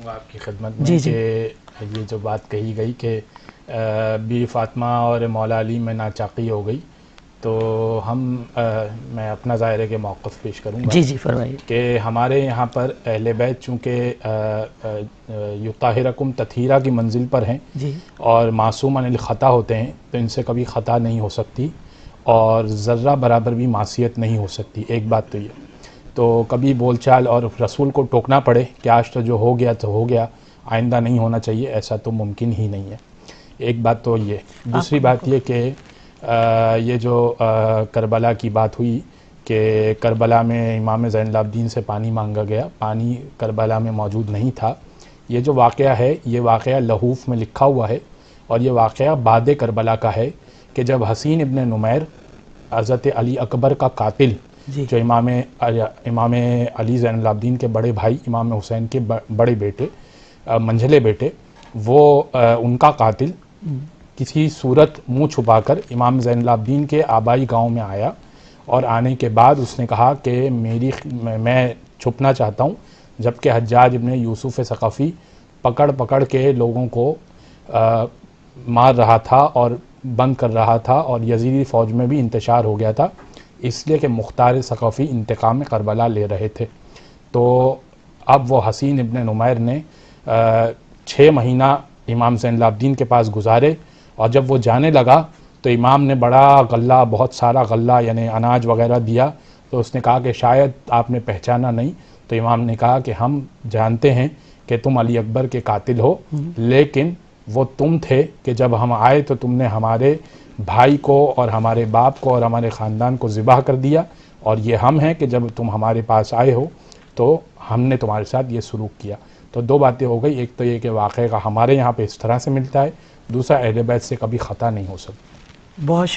چاہوں گا آپ کی خدمت میں کہ یہ جو بات کہی گئی کہ بی فاطمہ اور مولا علی میں ناچاقی ہو گئی، تو میں اپنا ظاہر کے موقف پیش کروں گا. جی فرمائیے. کہ ہمارے یہاں پر اہل بیت چونکہ یطہرکم تطہیرہ کی منزل پر ہیں اور معصوم عن الخطا ہوتے ہیں، تو ان سے کبھی خطا نہیں ہو سکتی اور ذرہ برابر بھی معصیت نہیں ہو سکتی. ایک بات تو یہ، تو کبھی بول چال اور رسول کو ٹوکنا پڑے کہ آج تو جو ہو گیا تو ہو گیا، آئندہ نہیں ہونا چاہیے، ایسا تو ممکن ہی نہیں ہے. ایک بات تو یہ. دوسری بات یہ کہ یہ جو کربلا کی بات ہوئی کہ کربلا میں امام زین العابدین سے پانی مانگا گیا، پانی کربلا میں موجود نہیں تھا. یہ جو واقعہ ہے یہ واقعہ لحوف میں لکھا ہوا ہے، اور یہ واقعہ بعد کربلا کا ہے کہ جب حسین ابن نمیر حضرت علی اکبر کا قاتل، جو امام علی زین العابدین کے بڑے بھائی امام حسین کے بڑے بیٹے منجھلے بیٹے، وہ ان کا قاتل کسی صورت منہ چھپا کر امام زین العابدین کے آبائی گاؤں میں آیا، اور آنے کے بعد اس نے کہا کہ میں چھپنا چاہتا ہوں، جبکہ حجاج ابن یوسف ثقفی پکڑ کے لوگوں کو مار رہا تھا اور بند کر رہا تھا، اور یزیدی فوج میں بھی انتشار ہو گیا تھا، اس لیے کہ مختار ثقفی انتقام کربلا لے رہے تھے. تو اب وہ حسین ابن نمیر نے 6 مہینہ امام زین العابدین کے پاس گزارے، اور جب وہ جانے لگا تو امام نے بڑا غلہ، بہت سارا غلہ یعنی اناج وغیرہ دیا. تو اس نے کہا کہ شاید آپ نے پہچانا نہیں. تو امام نے کہا کہ ہم جانتے ہیں کہ تم علی اکبر کے قاتل ہو، لیکن وہ تم تھے کہ جب ہم آئے تو تم نے ہمارے بھائی کو اور ہمارے باپ کو اور ہمارے خاندان کو ذبح کر دیا، اور یہ ہم ہیں کہ جب تم ہمارے پاس آئے ہو تو ہم نے تمہارے ساتھ یہ سلوک کیا. تو 2 باتیں ہو گئی. ایک تو یہ کہ واقعہ کا ہمارے یہاں پہ اس طرح سے ملتا ہے، دوسرا اہل بیت سے کبھی خطا نہیں ہو سکتا. بہت